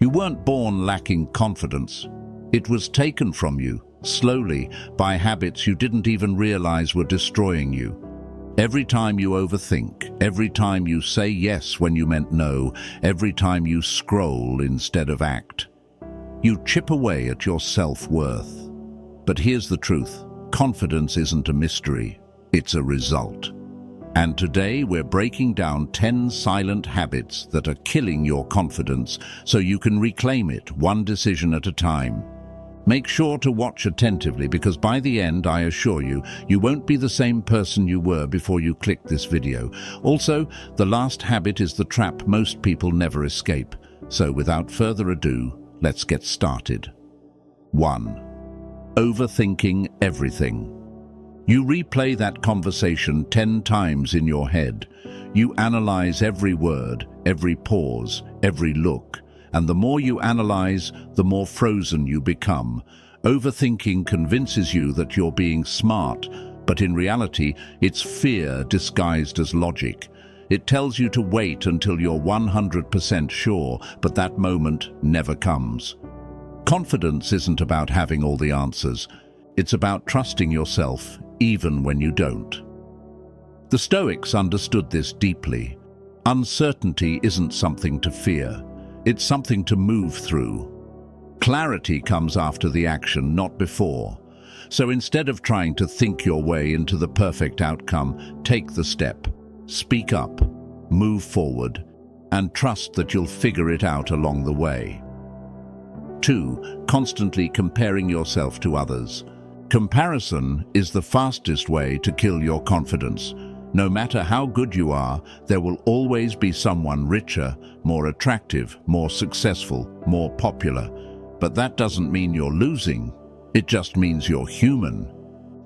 You weren't born lacking confidence. It was taken from you, slowly, by habits you didn't even realize were destroying you. Every time you overthink, every time you say yes when you meant no, every time you scroll instead of act, you chip away at your self-worth. But here's the truth. Confidence isn't a mystery, it's a result. And today we're breaking down 10 silent habits that are killing your confidence so you can reclaim it one decision at a time. Make sure to watch attentively because by the end, I assure you, you won't be the same person you were before you clicked this video. Also, the last habit is the trap most people never escape. So without further ado, let's get started. 1. Overthinking everything. You replay that conversation 10 times in your head. You analyze every word, every pause, every look. And the more you analyze, the more frozen you become. Overthinking convinces you that you're being smart, but in reality, it's fear disguised as logic. It tells you to wait until you're 100% sure, but that moment never comes. Confidence isn't about having all the answers. It's about trusting yourself, even when you don't. The Stoics understood this deeply. Uncertainty isn't something to fear. It's something to move through. Clarity comes after the action, not before. So instead of trying to think your way into the perfect outcome, take the step, speak up, move forward, and trust that you'll figure it out along the way. 2. Constantly comparing yourself to others. Comparison is the fastest way to kill your confidence. No matter how good you are, there will always be someone richer, more attractive, more successful, more popular. But that doesn't mean you're losing. It just means you're human.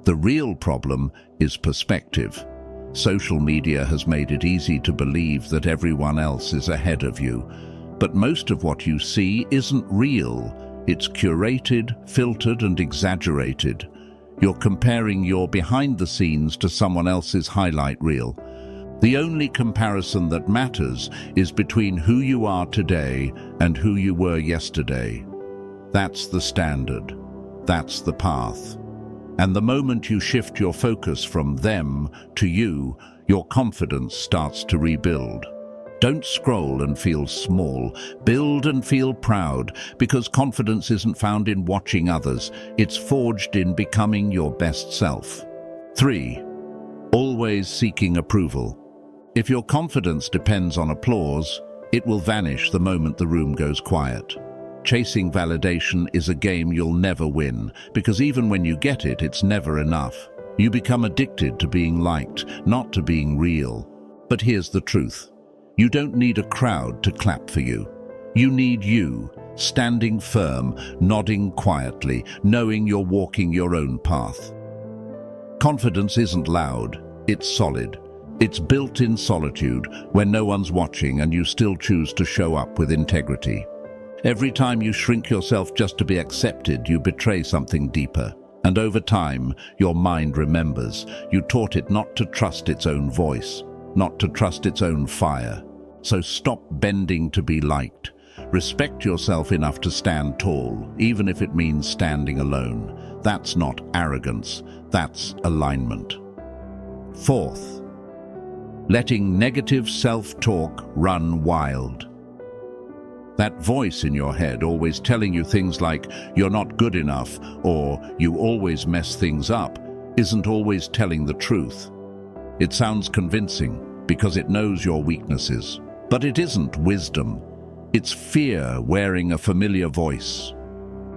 The real problem is perspective. Social media has made it easy to believe that everyone else is ahead of you. But most of what you see isn't real. It's curated, filtered, and exaggerated. You're comparing your behind the scenes to someone else's highlight reel. The only comparison that matters is between who you are today and who you were yesterday. That's the standard. That's the path. And the moment you shift your focus from them to you, your confidence starts to rebuild. Don't scroll and feel small. Build and feel proud, because confidence isn't found in watching others. It's forged in becoming your best self. 3. Always seeking approval. If your confidence depends on applause, it will vanish the moment the room goes quiet. Chasing validation is a game you'll never win, because even when you get it, it's never enough. You become addicted to being liked, not to being real. But here's the truth. You don't need a crowd to clap for you. You need you, standing firm, nodding quietly, knowing you're walking your own path. Confidence isn't loud, it's solid. It's built in solitude, when no one's watching and you still choose to show up with integrity. Every time you shrink yourself just to be accepted, you betray something deeper. And over time, your mind remembers. You taught it not to trust its own voice, not to trust its own fire. So stop bending to be liked. Respect yourself enough to stand tall, even if it means standing alone. That's not arrogance, that's alignment. 4th, letting negative self-talk run wild. That voice in your head always telling you things like, you're not good enough, or you always mess things up, isn't always telling the truth. It sounds convincing because it knows your weaknesses. But it isn't wisdom. It's fear wearing a familiar voice.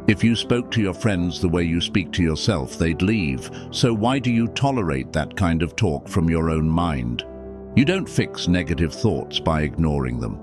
If you spoke to your friends the way you speak to yourself, they'd leave. So why do you tolerate that kind of talk from your own mind? You don't fix negative thoughts by ignoring them.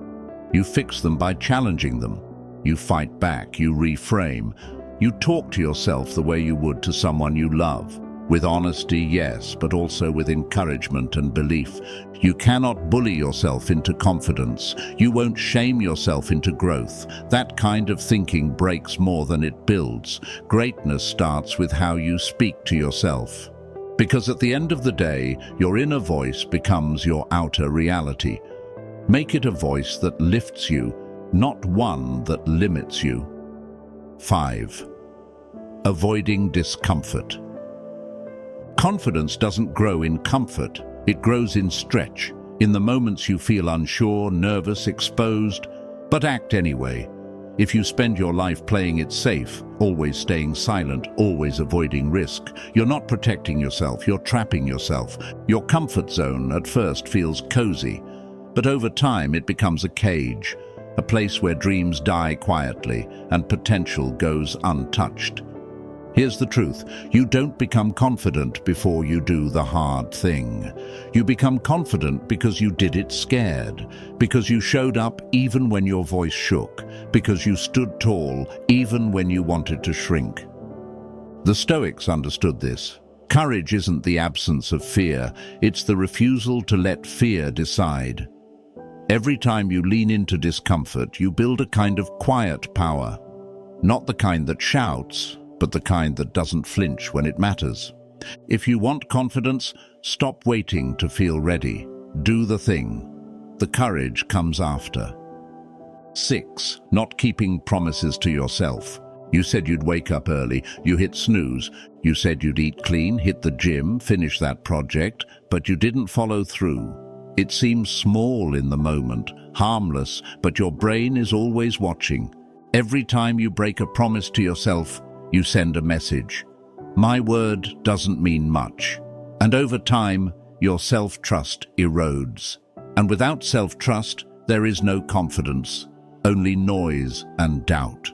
You fix them by challenging them. You fight back, you reframe. You talk to yourself the way you would to someone you love. With honesty, yes, but also with encouragement and belief. You cannot bully yourself into confidence. You won't shame yourself into growth. That kind of thinking breaks more than it builds. Greatness starts with how you speak to yourself. Because at the end of the day, your inner voice becomes your outer reality. Make it a voice that lifts you, not one that limits you. 5. Avoiding discomfort. Confidence doesn't grow in comfort, it grows in stretch, in the moments you feel unsure, nervous, exposed, but act anyway. If you spend your life playing it safe, always staying silent, always avoiding risk, you're not protecting yourself, you're trapping yourself. Your comfort zone at first feels cozy, but over time it becomes a cage, a place where dreams die quietly and potential goes untouched. Here's the truth. You don't become confident before you do the hard thing. You become confident because you did it scared, because you showed up even when your voice shook, because you stood tall even when you wanted to shrink. The Stoics understood this. Courage isn't the absence of fear, it's the refusal to let fear decide. Every time you lean into discomfort, you build a kind of quiet power. Not the kind that shouts, but the kind that doesn't flinch when it matters. If you want confidence, stop waiting to feel ready. Do the thing. The courage comes after. 6. Not keeping promises to yourself. You said you'd wake up early, you hit snooze. You said you'd eat clean, hit the gym, finish that project, but you didn't follow through. It seems small in the moment, harmless, but your brain is always watching. Every time you break a promise to yourself, you send a message. My word doesn't mean much. And over time, your self-trust erodes. And without self-trust, there is no confidence, only noise and doubt.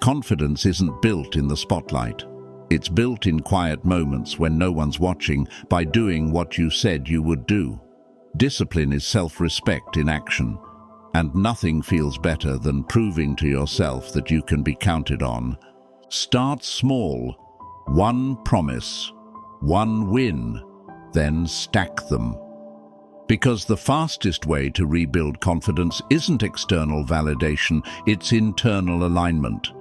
Confidence isn't built in the spotlight. It's built in quiet moments when no one's watching, by doing what you said you would do. Discipline is self-respect in action, and nothing feels better than proving to yourself that you can be counted on. Start small, one promise, one win, then stack them. Because the fastest way to rebuild confidence isn't external validation, it's internal alignment.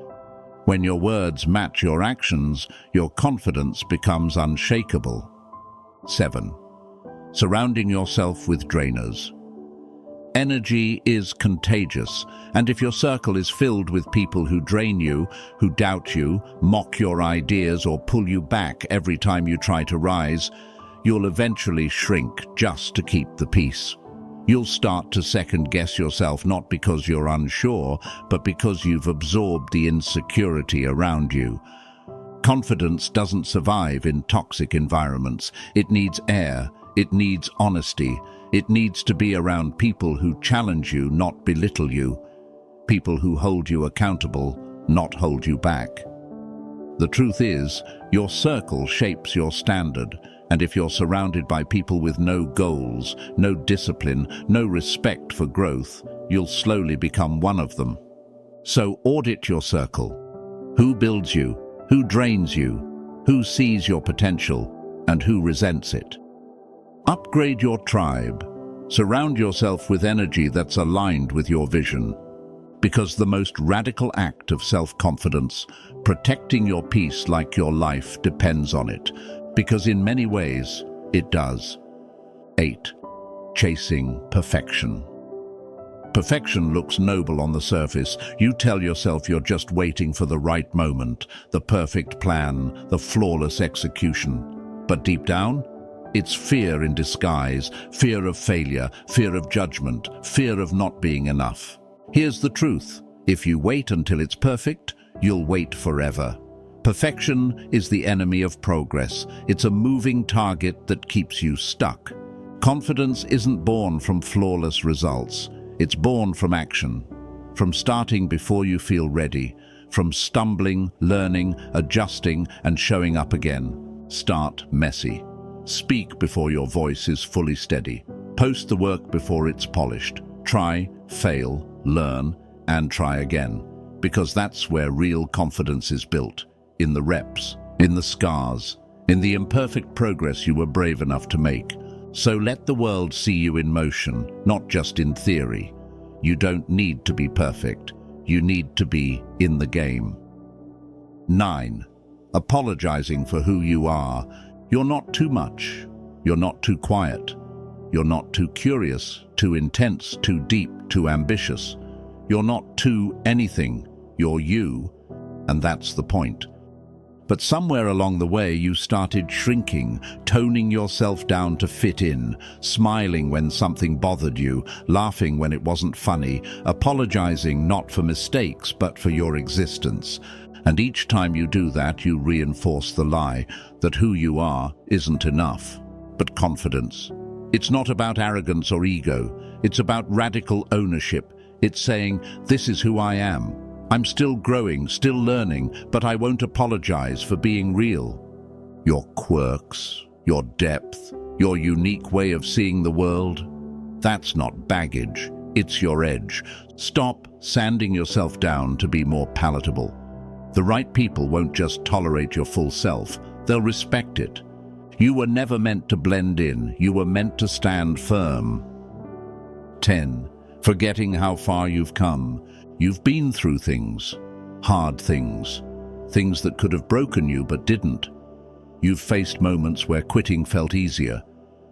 When your words match your actions, your confidence becomes unshakable. 7. Surrounding yourself with drainers. Energy is contagious, and if your circle is filled with people who drain you, who doubt you, mock your ideas, or pull you back every time you try to rise, you'll eventually shrink just to keep the peace. You'll start to second-guess yourself, not because you're unsure, but because you've absorbed the insecurity around you. Confidence doesn't survive in toxic environments. It needs air, it needs honesty. It needs to be around people who challenge you, not belittle you. People who hold you accountable, not hold you back. The truth is, your circle shapes your standard, and if you're surrounded by people with no goals, no discipline, no respect for growth, you'll slowly become one of them. So audit your circle. Who builds you? Who drains you? Who sees your potential? And who resents it? Upgrade your tribe. Surround yourself with energy that's aligned with your vision. Because the most radical act of self-confidence, protecting your peace like your life, depends on it. Because in many ways, it does. 8. Chasing perfection. Perfection looks noble on the surface. You tell yourself you're just waiting for the right moment, the perfect plan, the flawless execution. But deep down, it's fear in disguise, fear of failure, fear of judgment, fear of not being enough. Here's the truth. If you wait until it's perfect, you'll wait forever. Perfection is the enemy of progress. It's a moving target that keeps you stuck. Confidence isn't born from flawless results. It's born from action, from starting before you feel ready, from stumbling, learning, adjusting, and showing up again. Start messy. Speak before your voice is fully steady. Post the work before it's polished. Try, fail, learn, and try again. Because that's where real confidence is built. In the reps, in the scars, in the imperfect progress you were brave enough to make. So let the world see you in motion, not just in theory. You don't need to be perfect. You need to be in the game. 9. Apologizing for who you are. You're not too much. You're not too quiet. You're not too curious, too intense, too deep, too ambitious. You're not too anything. You're you. And that's the point. But somewhere along the way you started shrinking, toning yourself down to fit in, smiling when something bothered you, laughing when it wasn't funny, apologizing not for mistakes but for your existence. And each time you do that, you reinforce the lie that who you are isn't enough. But confidence. It's not about arrogance or ego. It's about radical ownership. It's saying, this is who I am. I'm still growing, still learning, but I won't apologize for being real. Your quirks, your depth, your unique way of seeing the world, that's not baggage, it's your edge. Stop sanding yourself down to be more palatable. The right people won't just tolerate your full self, they'll respect it. You were never meant to blend in, you were meant to stand firm. 10. Forgetting how far you've come. You've been through things, hard things, things that could have broken you but didn't. You've faced moments where quitting felt easier,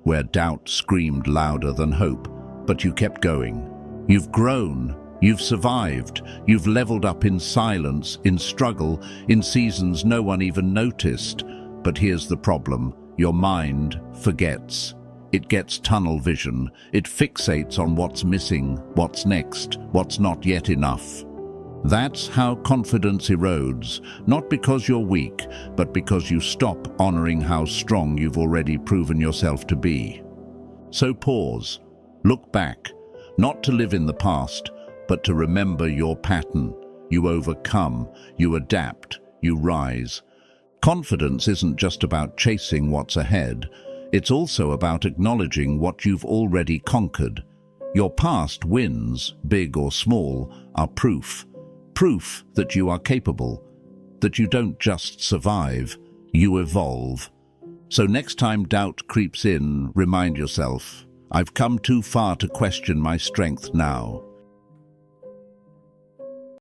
where doubt screamed louder than hope, but you kept going. You've grown, you've survived, you've leveled up in silence, in struggle, in seasons no one even noticed. But here's the problem, your mind forgets. It gets tunnel vision. It fixates on what's missing, what's next, what's not yet enough. That's how confidence erodes, not because you're weak, but because you stop honoring how strong you've already proven yourself to be. So pause, look back, not to live in the past, but to remember your pattern. You overcome, you adapt, you rise. Confidence isn't just about chasing what's ahead. It's also about acknowledging what you've already conquered. Your past wins, big or small, are proof. Proof that you are capable, that you don't just survive, you evolve. So next time doubt creeps in, remind yourself, I've come too far to question my strength now.